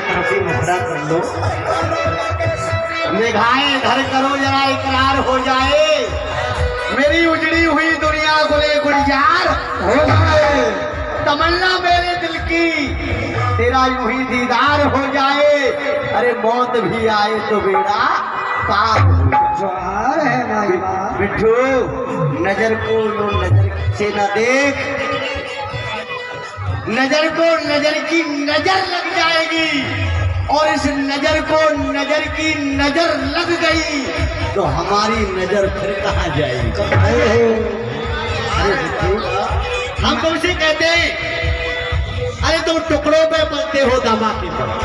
तरफी मुखड़ा कर लो, निगाहें धर करो जरा इकरार हो जाए, मेरी उजड़ी हुई दुनिया गुले गुलजार हो जाए, तमन्ना मेरे दिल की तेरा यूं ही दीदार हो जाए, अरे मौत भी आए तो बेड़ा पार है बिट्ठू, नजर को नजर से न देख, नजर को नजर की नजर लग जाएगी, और इस नजर को नजर की नजर लग गई तो हमारी नजर फिर कहाँ जाएगी। अरे हम तुमसे कहते हैं, अरे तुम टुकड़ों पे पलते हो दामा की तरह,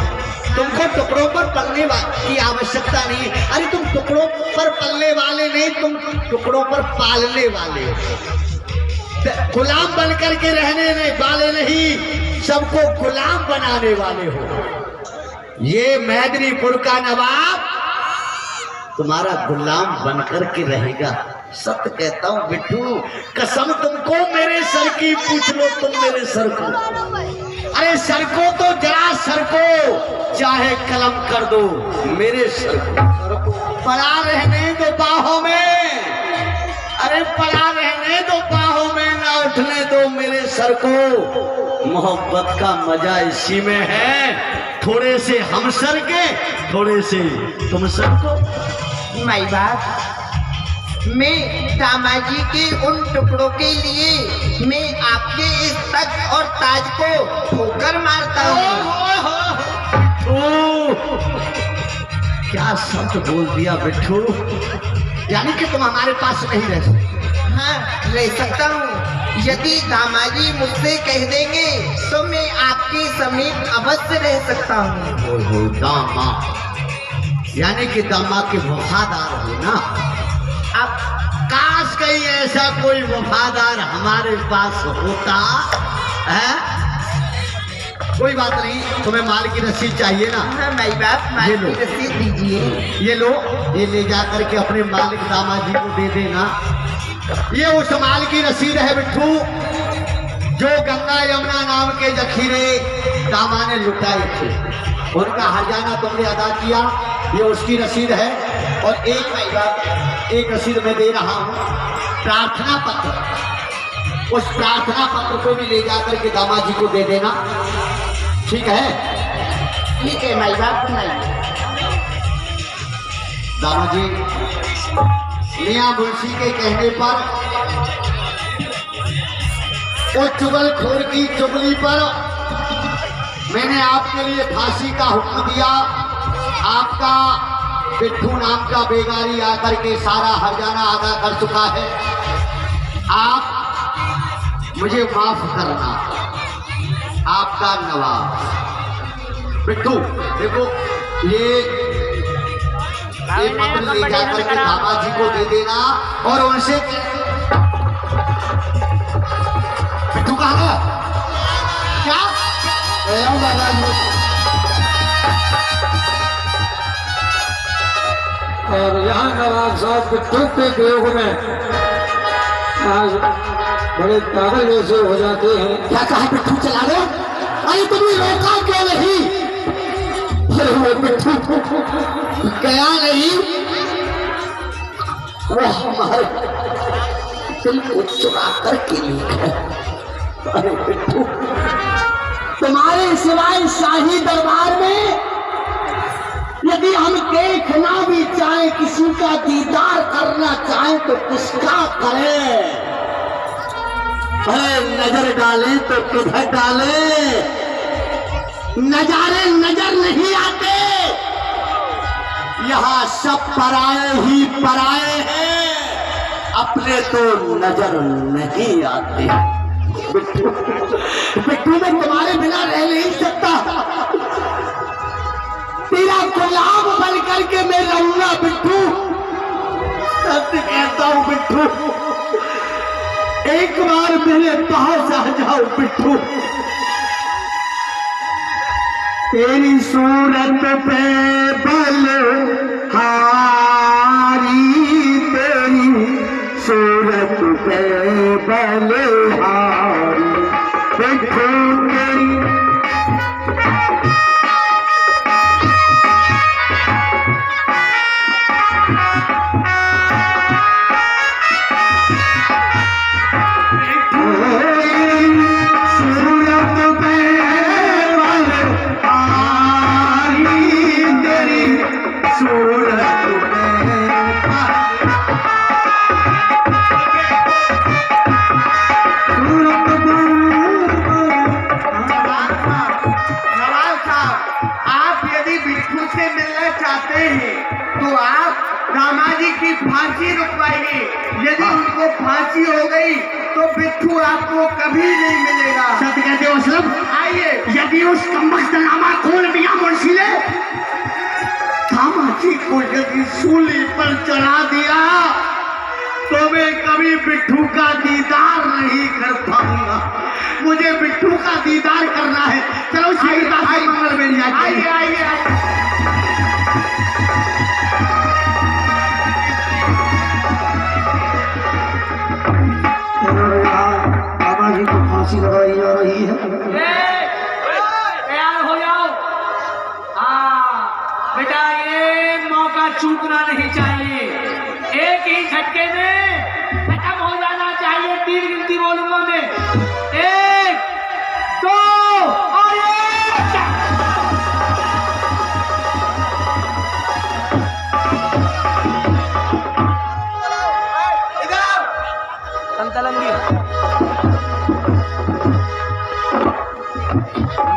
तुमको टुकड़ों पर पलने की आवश्यकता नहीं, अरे तुम टुकड़ों पर पलने वाले नहीं, तुम टुकड़ों पर पालने वाले हो, गुलाम बनकर के रहने वाले नहीं, सबको गुलाम बनाने वाले हो। ये मैदनीपुर का नवाब तुम्हारा गुलाम बनकर के रहेगा, सत्य कहता हूँ बिट्टू, कसम तुमको मेरे सर की, पूछ लो तुम मेरे सर को, अरे सर को तो जरा सर को चाहे कलम कर दो, मेरे सर को पड़ा रहने दो बाहों में, अरे पड़ा रहने दो बाहों में, ना उठने दो मेरे सर को, मोहब्बत का मजा इसी में है, थोड़े से हम सर के, थोड़े से तुम सर को। माई बाप, मैं दामाजी के उन टुकड़ों के लिए मैं आपके इस तख्त और ताज को ठोकर मारता हूँ। क्या शब्द बोल दिया बिट्ठू, यानी कि तुम हमारे पास नहीं रह सकते। हाँ, रह सकता हूँ, यदि दामाजी मुझसे कह देंगे तो मैं आपके समीप अवश्य रह सकता हूँ। दामा, यानी कि दामा के वफादार हो ना, अब काश कहीं ऐसा कोई वफादार हमारे पास होता है। कोई बात नहीं, तुम्हें माल की रसीद चाहिए ना? हाँ माई बाप, माल की रसीद दीजिए। ये लो, ये ले जा करके अपने मालिक दामाजी को दे देना। ये उस माल की रसीद है बिट्ठू जो गंगा यमुना नाम के जखीरे दामा ने लुटाए थे, उनका हर्जाना तुमने अदा किया, ये उसकी रसीद है। और एक रसीद मैं दे रहा हूँ, प्रार्थना पत्र, उस प्रार्थना पत्र को भी ले जाकर के दामाजी को दे देना, ठीक है? ठीक है माई बाप। दामाजी, मियां मुंशी के कहने पर, उस चुगलखोर की चुगली पर मैंने आपके लिए फांसी का हुक्म दिया। आपका बिट्ठू नाम का बेगारी आकर के सारा हर्जाना अदा कर चुका है, आप मुझे माफ करना। आपका नवाब बिट्ठू, देखो ये पत्र ले जाकर के दामाजी को दे देना और उनसे, बिट्ठू कहाँ गया? क्या और यहाँ नवाब साहब बिट्ठू के प्रयोग में आज बड़े पागल जैसे हो जाते हैं। क्या कहा बिट्ठू चला गया? अरे तुम्हें रोका क्यों नहीं? अरे वो बिट्ठू गया नहीं, वो हमारे दिल को चुरा करके ले गया। अरे बिट्ठू, तुम्हारे सिवाय शाही दरबार में यदि हम देखना भी चाहें, किसी का दीदार करना चाहें तो किसका करें? अरे नजर डालें तो किधर डालें? नजारे नजर नहीं आते, यहाँ सब पराए ही पराए हैं, अपने तो नजर नहीं आते। बिट्ठू मैं तुम्हारे बिना रह नहीं सकता, तेरा गुलाम बन करके मैं रहूंगा बिट्ठू, सत्य कहता हूँ बिट्ठू, एक बार मेरे पास आ जाओ बिट्ठू। तेरी सूरत पे बलहारी, तेरी सूरत पे बलहारी, बिट्ठू तेरी चाहते हैं तो आप दामाजी की फांसी रुकवाइए। यदि उनको फांसी हो गई तो बिट्ठू आपको कभी नहीं मिलेगा। सत्य कहते हो असलम? आइए। यदि उस कमबख्तनामा खून मियां मुंशी ने दामाजी को यदि सूली पर चढ़ा दिया तो मैं कभी बिट्ठू का दीदार नहीं कर पाऊंगा। मुझे बिट्ठू का दीदार करना है। चलो मंगल मेरी आइए आइए। दामाजी को फांसी लगाई जा रही है। तैयार हो जाओ। हाँ बेटा, ये मौका चूकना नहीं चाहिए। एक ही झटके में खत्म हो जाना चाहिए। 3 गिनती बोलूंगा मैं। 1 2 और 1।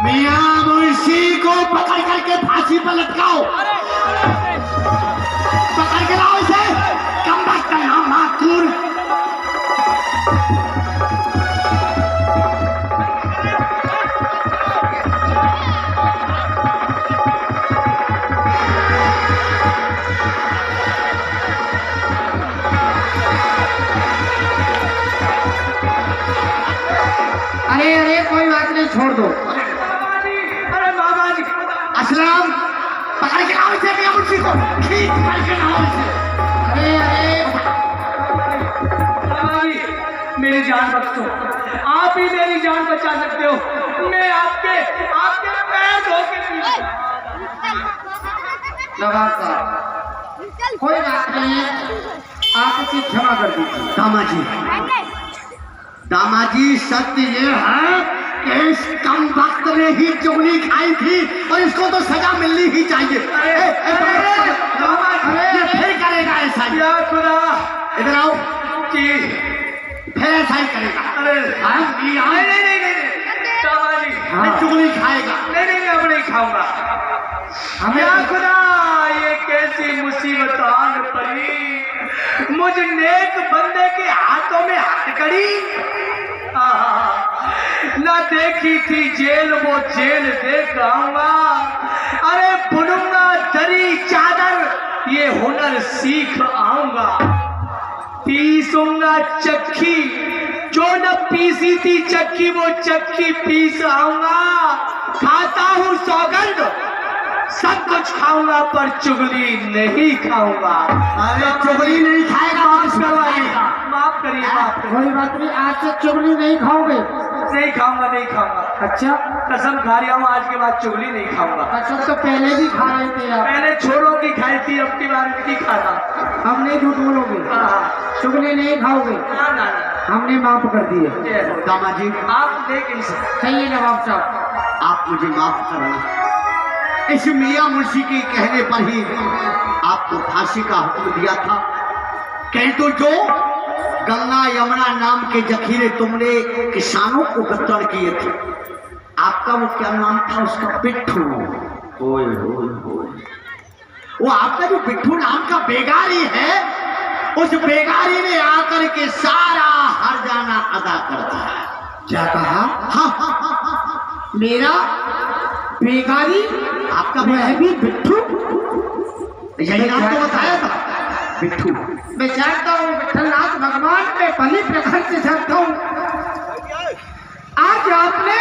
मियां मुंशी को पकड़ करके फांसी पर लटकाओ। पकड़ के लाओ इसे। कमबख्तनामा खून। अरे अरे कोई बात नहीं, छोड़ दो। अरे बाबा जी, असलम पकड़ के लाओ इसे। मियां मुंशी को खींच करके लाओ इसे। अरे अरे बाबा जी, मेरी जान बख्शो। आप ही मेरी जान बचा सकते हो। मैं आपके पैर धो के नवाब साहब, कोई बात नहीं, आप उसे क्षमा कर दीजिए। दामाजी सत्य ये है कि इस कम वक्त में ही चुगली खाई थी और इसको तो सजा मिलनी ही चाहिए। ये फिर करेगा ऐसा ही। या खुदा। इधर आओ। जी। फिर ऐसा ही करेगा। नहीं बाबा जी, ये चुगली खाएगा। नहीं अब नहीं खाऊंगा। या खुदा, ये कैसी मुसीबत आन पड़ी। मुझ नेक बंदे के हाथों में हथकड़ी। ना देखी थी जेल, वो जेल देख आऊंगा। अरे बुनूंगा दरी चादर, ये हुनर सीख आऊंगा। पीसूंगा चक्की, जो न पीसी थी चक्की, वो चक्की पीस आऊंगा। खाता हूँ सौगंध, सब कुछ खाऊंगा पर चुगली नहीं खाऊंगा। अरे चुगली नहीं खाएगा। माफ करवाइएगा, माफ करिए, माफ करिए। कोई बात नहीं, आज से चुगली नहीं खाओगे। नहीं खाऊंगा। अच्छा, कसम खा रहा हूँ, आज के बाद चुगली नहीं खाऊंगा। कसम तो पहले भी खा रहे थे आप। पहले छोरों की खाई थी, अब की बार इनकी खाता। हम नहीं झूठ बोलोगे, चुगली नहीं खाओगे, ना। हमने माफ कर दिए। दामाजी आप देख इनसे। सही है नवाब साहब। आप मुझे माफ करना। इस मियां मुंशी के कहने पर ही आपको फांसी का हुक्म दिया था। कहीं तो जो गंगा यमुना नाम के जखीरे तुमने किसानों को वितरण किए थे, आपका वो क्या नाम था उसका? बिट्ठू। ओए ओए ओए, वो आपका जो बिट्ठू नाम का बेगारी है, उस बेगारी ने आकर के सारा हर्जाना अदा कर दिया। क्या कहा? हाँ, मेरा बेगारी आपका वह भी बिट्ठू? यही नाम तो बताया था, बिट्ठू। मैं जानता हूँ विठलनाथ भगवान में बलि प्रखर से जानता हूँ। आज आपने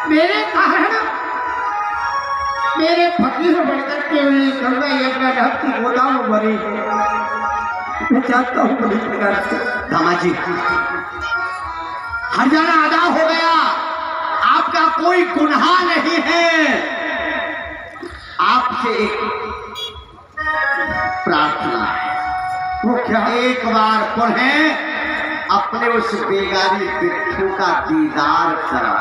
मेरे कारण मेरे फकीर बनकर के हुए गंगा यमुना नहर की गोदाम भरी। मैं जानता हूँ बलि प्रखर से। दामाजी हर्जाना अदा हो गया, आपका कोई गुनाह नहीं है। आपसे एक प्रार्थना है। वो क्या? एक बार पुनः अपने उस बेगारी बिट्ठू का दीदार करा।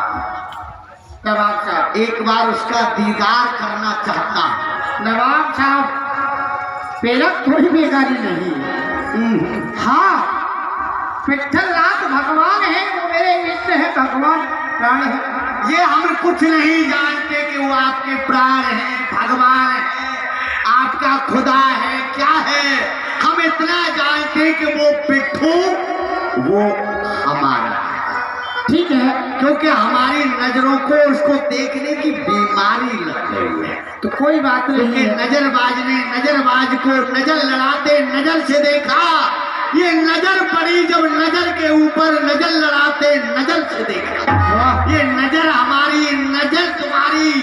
नवाब साहब, एक बार उसका दीदार करना चाहता हूं। नवाब साहब, मेरा कोई बेगारी नहीं। हाँ, विठलनाथ भगवान है, वो मेरे इष्ट है, भगवान प्राण है। ये हम कुछ नहीं जानते कि वो आपके प्राण हैं, भगवान हैं। आप खुदा है क्या है, हम इतना जानते कि वो पिट्ठू वो हमारा है। ठीक है, क्योंकि हमारी नजरों को उसको देखने की बीमारी लग गई है। तो कोई बात नहीं क्योंकि है। नजरबाज ने नजरबाज को नजर लड़ाते नजर से देखा, ये नजर पड़ी जब नजर के ऊपर नजर लड़ाते नजर से देखा। वाह, ये नजर हमारी, नजर तुम्हारी,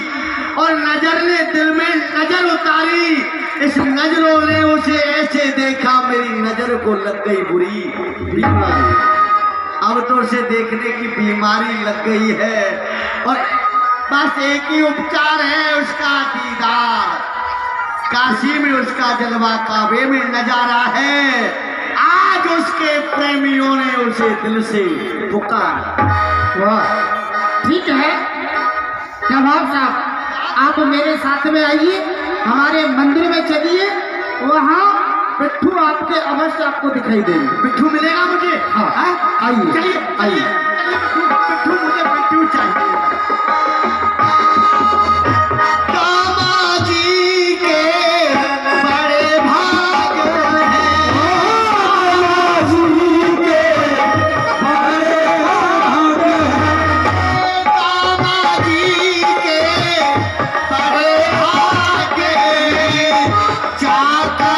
और नजर ने दिल में नजर उतारी। इस नजरों ने उसे ऐसे देखा, मेरी नजर को लग गई बुरी बीमारी। अब तो उसे देखने की बीमारी लग गई है और बस एक ही उपचार है उसका दीदार। काशी में उसका जलवा, काबे में नजारा है। आज उसके प्रेमियों ने उसे दिल से पुकारा। वाह, ठीक है नवाब साहब, आप मेरे साथ में आइए, हमारे मंदिर में चलिए, वहाँ पिट्ठू आपके अवश्य आपको दिखाई देंगे। पिट्ठू मिलेगा मुझे? हाँ, आइए चलिए आइए। पिट्ठू, मुझे पिट्ठू चाहिए। दामाजी के बड़े भाग हैं, दामाजी के बड़े भाग हैं, दामाजी के बड़े भाग हैं, जाकर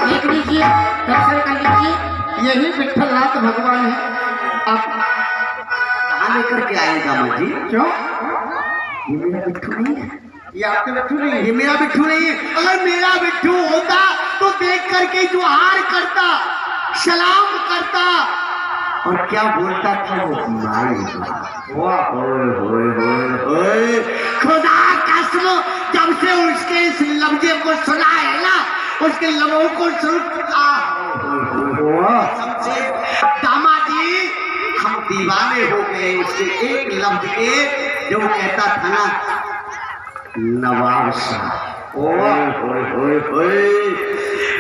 देख लीजिए, दर्शन कर लीजिए, यही विठ्ठलनाथ भगवान है। आप कहाँ लेकर के आए दामाजी? क्यों? ये मेरा बिट्ठू नहीं है, ये आपके बिट्ठू नहीं है? ये मेरा बिट्ठू नहीं है। अगर मेरा बिट्ठू होता तो देख करके जुहार करता, सलाम करता और क्या बोलता था वो, ओए खुदा कसम, जब से उसके इस लफ्जे को सुना है ना, उसके लबों को सुन सबसे दामाजी हम दीवाने हो गए उसके एक लफ्ज के, जो कहता था ना नवाब साहब।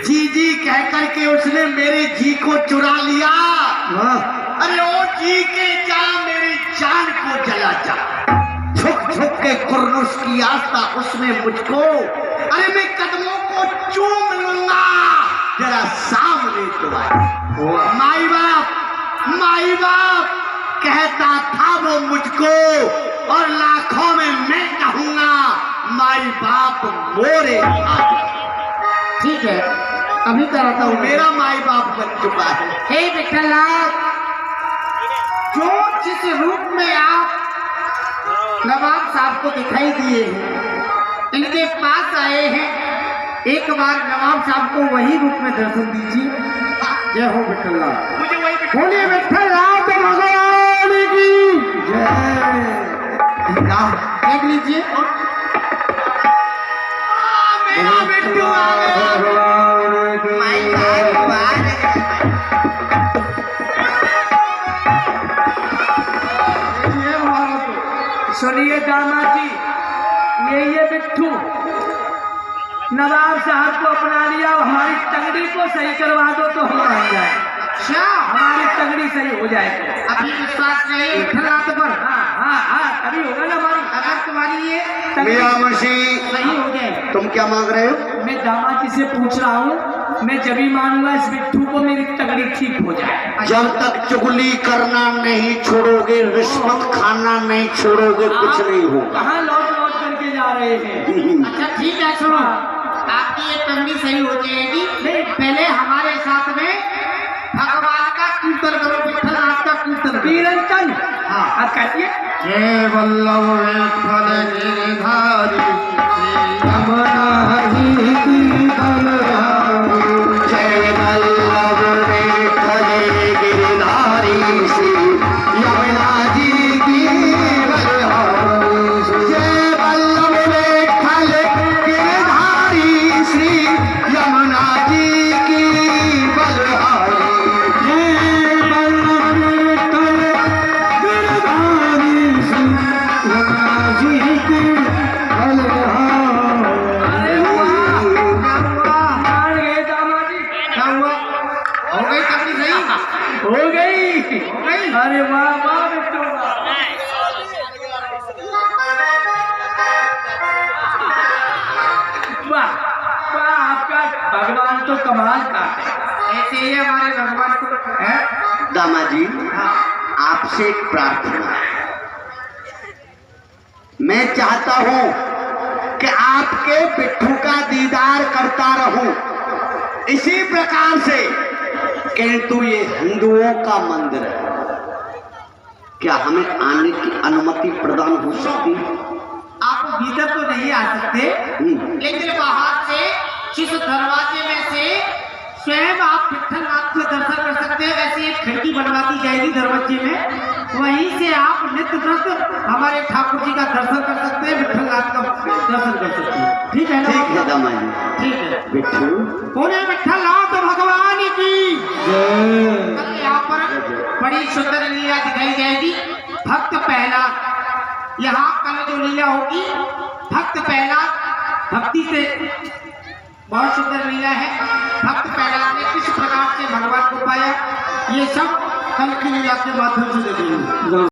जी जी कह करके उसने मेरे जी को चुरा लिया। अरे ओ जी के जा, मेरी जान को जला जा। झुक झुक के कुर्नुस की आस्था उसने मुझको, अरे मैं कदमों को चूम लूंगा जरा सामने तो आए। माई बाप कहता था वो मुझको, और लाखों में मैं कहूंगा माई बाप मोरे। ठीक है, अभी कराता हूँ। मेरा माई बाप बन चुका है। हे विठ्ठलनाथ, जो जिस रूप में आप नवाब साहब को दिखाई दिए हैं, इनके पास आए हैं, एक बार नवाब साहब को वही रूप में दर्शन दीजिए। जय हो विठ्ठलनाथ। मुझे वही बोलिए विठ्ठलनाथ भगवान की जय। देख लीजिए, मेरा बिट्टू आ गया। सुनिए दामाद जी, ये बिट्ठू नवाब साहब को अपना लिया, हमारी तंगड़ी को सही करवा दो तो हम बन जाए। अच्छा, हमारी तंगड़ी सही हो जाए तो। अभी विश्वास नहीं विठ्ठलनाथ पर? हाँ, तभी होगा ना हमारी। अगर तुम्हारी ये मियां मुंशी, सही हो जाए, तुम क्या मांग रहे हो? मैं दामाद जी से पूछ रहा हूँ, मैं जब भी मानूंगा इस बिट्ठू को मेरी तंगड़ी ठीक हो जाए। जब तक चुगली करना नहीं छोड़ोगे, रिश्वत खाना नहीं छोड़ोगे, कुछ नहीं होगा। कहाँ लौट लौट करके जा रहे हैं? अच्छा ठीक है, सुनो, आपकी ये तंगड़ी सही हो जाएगी। पहले हमारे साथ में भगवान का कीर्तन करो, विठ्ठलनाथ का कीर्तन। निरंजन, हाँ, आप कहती है जय वल्लभ विठ्ठल गिरधारी, जय वल्लभ विठ्ठल गिरधारी, श्री यमुना जी की बलहारी। जय वल्लभ विठ्ठल गिरधारी, श्री यमुना जी की बलहारी। जय वल्लभ विठ्ठल गिरधारी, श्री यमुना जी की चाहिए हमारे भगवान को है? दामाद जी, हाँ। आपसे एक प्रार्थना है। मैं चाहता हूं कि आपके बिट्ठू का दीदार करता रहूं इसी प्रकार से, किंतु ये हिंदुओं का मंदिर है, क्या हमें आने की अनुमति प्रदान हो सकती है? आप भीतर तो नहीं आ सकते, लेकिन बाहर से जिस दरवाजे में से स्वयं आप विठ्ठलनाथ के दर्शन कर सकते हैं, ऐसी एक खिड़की बनवा दी जाएगी दरवाजे में, वहीं से आप नित्य व्रत हमारे ठाकुर जी का दर्शन कर सकते हैं, विठ्ठलनाथ का दर्शन कर सकते हैं। ठीक है ना? ठीक है दामाद जी। ठीक है। बिट्ठू, बोले विठ्ठलनाथ भगवान की कल यहाँ पर बड़ी सुंदर लीला दिखाई जाएगी। भक्त पहला, यहाँ कल जो लीला होगी भक्त पहला, भक्ति से बहुत सुंदर लीला है। भक्त प्रहलाद ने किस प्रकार से भगवान को पाया, ये सब कल की लीला के माध्यम से देखेंगे।